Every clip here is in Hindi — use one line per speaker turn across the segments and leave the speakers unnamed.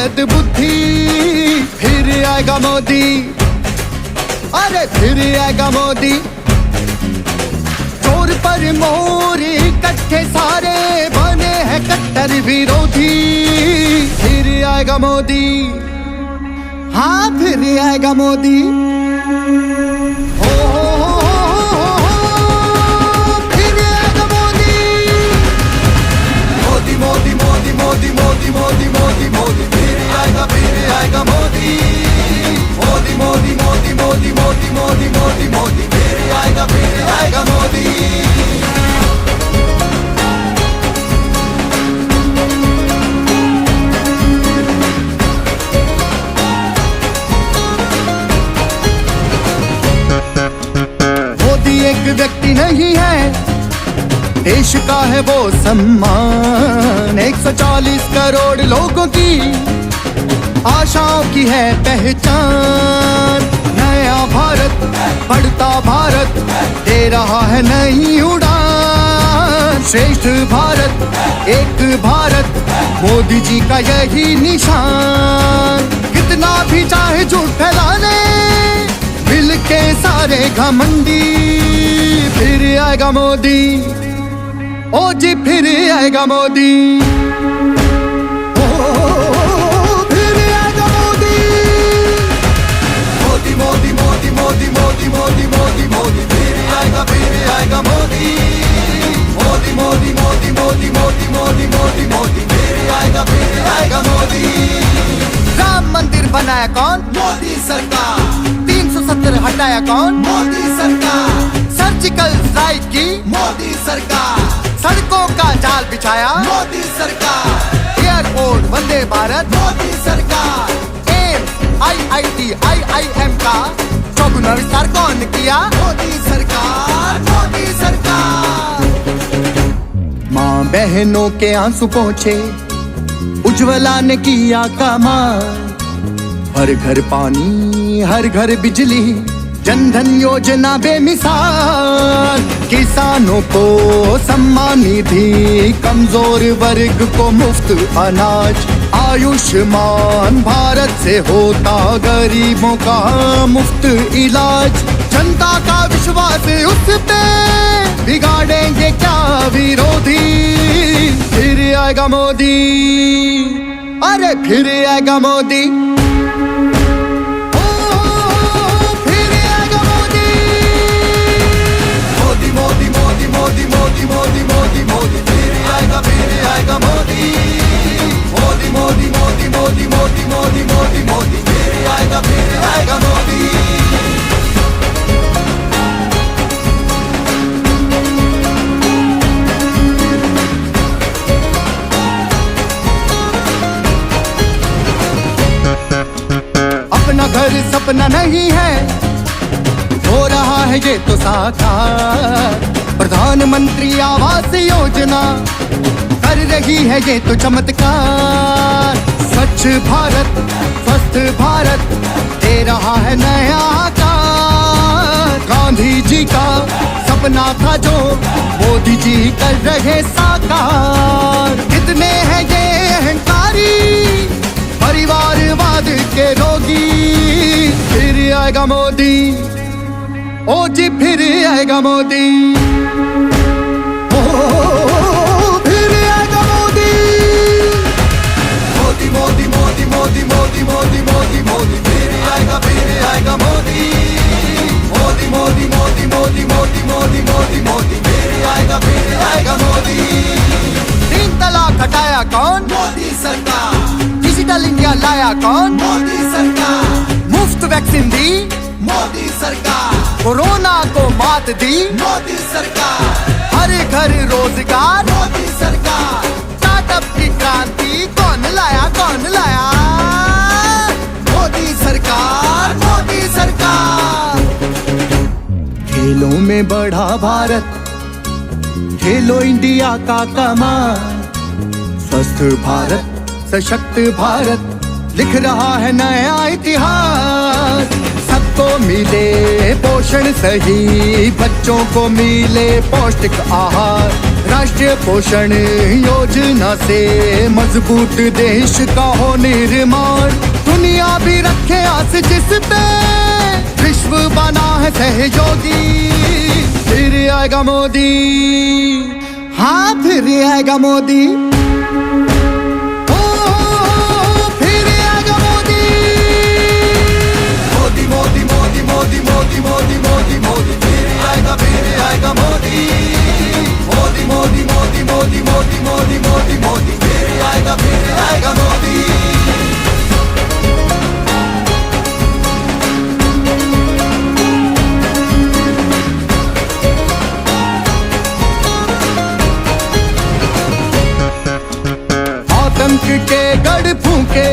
बुद्धि, फिर आएगा मोदी, अरे फिर आएगा मोदी। चोर पर मोर इकट्ठे सारे बने हैं कट्टर विरोधी, फिर आएगा मोदी, हाँ फिर आएगा मोदी। मोदी मोदी मोदी मोदी मोदी मोदी मोदी फिर आएगा मोदी। मोदी मोदी मोदी मोदी मोदी मोदी मोदी मोदी फिर आएगा मोदी। मोदी एक व्यक्ति नहीं है, देश का है वो सम्मान। 140 करोड़ लोगों की आशाओं की है पहचान। नया भारत, बढ़ता भारत, दे रहा है नई उड़ान। श्रेष्ठ भारत, एक भारत, मोदी जी का यही निशान। कितना भी चाहे झूठ फैला ले, मिल के सारे घमंडी, फिर आएगा मोदी, ओ जी फिर आएगा मोदी। ओ फिर आएगा मोदी। मोदी मोदी मोदी मोदी मोदी मोदी मोदी मोदी फिर आएगा मोदी। मोदी मोदी मोदी मोदी मोदी मोदी मोदी मोदी फिर आएगा मोदी। राम मंदिर बनाया कौन? मोदी सरकार। 370 हटाया कौन? मोदी सरकार। सर्जिकल स्ट्राइक की? मोदी सरकार। सड़कों का जाल बिछाया? मोदी सरकार। एयरपोर्ट वंदे भारत? मोदी सरकार। एम्स, IIT, IIM का चौगुना विस्तार कौन किया? मोदी सरकार, मोदी सरकार। माँ बहनों के आंसू पोंछे, उज्ज्वला ने किया कमाल। हर घर पानी, हर घर बिजली, जनधन योजना बेमिसाल। किसानों को सम्मान निधि, कमजोर वर्ग को मुफ्त अनाज। आयुष्मान भारत से होता गरीबों का मुफ्त इलाज। जनता का विश्वास उस पे, बिगाड़ेंगे क्या विरोधी, फिर आएगा मोदी, अरे फिर आएगा मोदी। मोदी मोदी मोदी मोदी मोदी फिर आएगा मोदी। मोदी मोदी मोदी मोदी मोदी मोदी मोदी मोदी फिर आएगा मोदी। अपना घर सपना नहीं है, हो रहा है ये तो साकार। प्रधानमंत्री आवास योजना कर रही है ये तो चमत्कार। स्वच्छ भारत, स्वस्थ भारत, दे रहा है नया आकार। गांधी जी का सपना था जो मोदी जी कर रहे साकार। कितने हैं ये अहंकारी, परिवारवाद के रोगी, फिर आएगा मोदी, ओ जी फिर आएगा मोदी। ओ फिर आएगा मोदी। मोदी मोदी मोदी मोदी मोदी मोदी मोदी मोदी फिर आएगा मोदी। मोदी मोदी मोदी मोदी मोदी मोदी मोदी मोदी फिर आएगा मोदी। 3 तलाक हटाया कौन? मोदी सरकार। डिजिटल इंडिया लाया कौन? मोदी सरकार। मुफ्त वैक्सीन दी? मोदी सरकार। कोरोना को मात दी? मोदी सरकार। हर घर रोजगार? मोदी सरकार। स्टार्टअप की क्रांति कौन लाया, कौन लाया? मोदी सरकार, मोदी सरकार। खेलों में बढ़ा भारत, खेलो इंडिया का कमाल। स्वस्थ भारत, सशक्त भारत, लिख रहा है नया इतिहास। सबको मिले पोषण सही, बच्चों को मिले पौष्टिक आहार। राष्ट्रीय पोषण योजना से मजबूत देश का हो निर्माण, दुनिया भी रखे आस जिस पे विश्व बना है सहयोगी। फिर आएगा मोदी, हाँ फिर आएगा मोदी, फिर आएगा मोदी। मोदी मोदी मोदी मोदी मोदी मोदी मोदी मोदी फिर आएगा मोदी। मोदी मोदी मोदी मोदी मोदी मोदी मोदी मोदी फिर आएगा मोदी। आतंक के गढ़ फूके,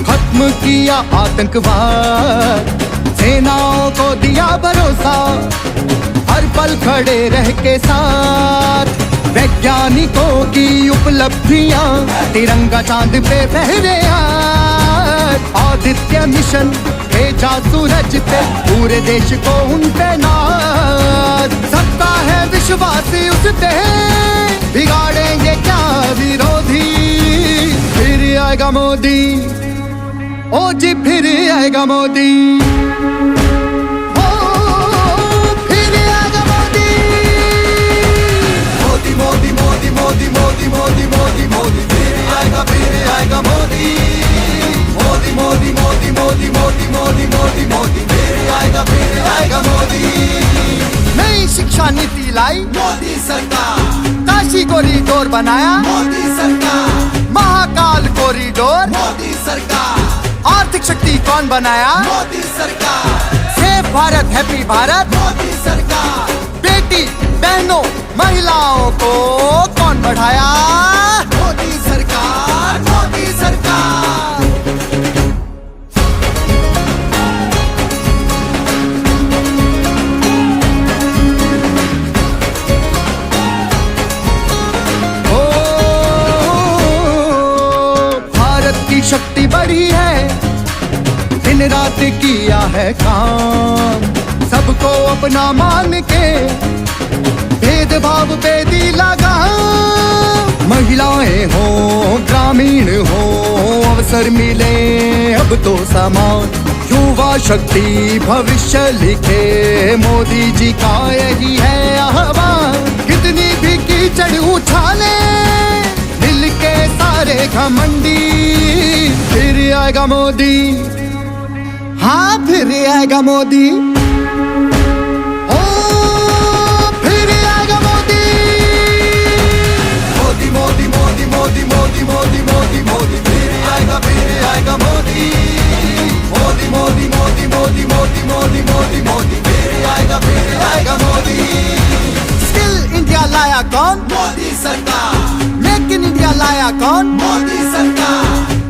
खत्म किया आतंकवाद, सेनाओं को दिया भरोसा, हर पल खड़े रह के साथ। वैज्ञानिकों की उपलब्धियां, तिरंगा चांद पे फहरे आज। आदित्य मिशन भेजा सूरज पे, पूरे देश को उन पे नाज। सबका है विश्वास उस पे, बिगाड़ेंगे क्या विरोधी। फिर आएगा मोदी, ओ जी फिर आएगा मोदी, ओ फिर आएगा मोदी। मोदी मोदी मोदी मोदी मोदी मोदी मोदी फिर आएगा मोदी। मोदी मोदी मोदी मोदी मोदी मोदी मोदी मोदी फिर आएगा मोदी। नई शिक्षा नीति लाई मोदी सरकार, काशी कॉरिडोर बनाया मोदी सरकार, महाकाल कॉरिडोर मोदी सरकार। आर्थिक शक्ति कौन बनाया मोदी सरकार, सेफ भारत हैप्पी भारत मोदी सरकार। बेटी बहनों महिलाओं को कौन बढ़ाया मोदी सरकार, मोदी सरकार। ओ भारत की शक्ति बढ़ी है, दिन रात किया है काम, सबको अपना मान के भेदभाव पे दी लगा। महिलाएं हो ग्रामीण हो, अवसर मिले अब तो समान। युवा शक्ति भविष्य लिखे, मोदी जी का यही है आह्वान। कितनी भी कीचड़ उछाले, दिल के सारे घमंडी। फिर आएगा मोदी, हाँ फिर आएगा मोदी, ओ फिर आएगा मोदी। मोदी मोदी मोदी मोदी मोदी मोदी मोदी मोदी फिर आएगा मोदी। मोदी मोदी मोदी मोदी मोदी मोदी मोदी मोदी फिर आएगा मोदी। स्किल इंडिया लाया कौन मोदी सरकार, मेक इन इंडिया लाया कौन मोदी सरकार,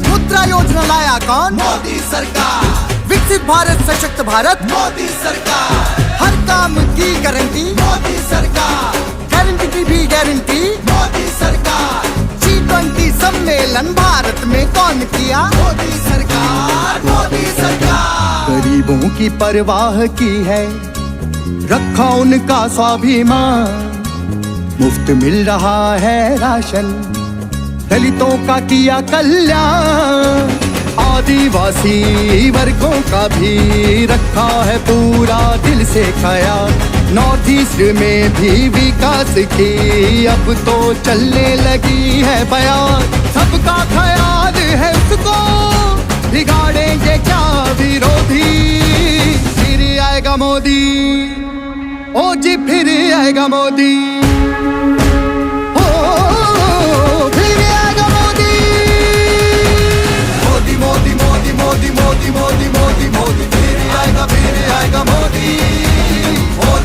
मुद्रा योजना लाया कौन मोदी सरकार। विकसित भारत सशक्त भारत मोदी सरकार, हर काम की गारंटी मोदी सरकार, गारंटी की भी गारंटी मोदी सरकार। G20 सम्मेलन भारत में कौन किया मोदी सरकार, मोदी सरकार। गरीबों की परवाह की है, रखा उनका स्वाभिमान। मुफ्त मिल रहा है राशन, दलितों का किया कल्याण। आदिवासी वर्गों का भी रखा है पूरा दिल से ख्याल। नॉर्थ ईस्ट में भी विकास की अब तो चलने लगी है बयान। सबका ख्याल है उसको, बिगाड़ेंगे क्या विरोधी। फिर आएगा मोदी, ओ जी फिर आएगा मोदी, मोदी मोदी मोदी मोदी मोदी फिर आएगा मोदी। मोदी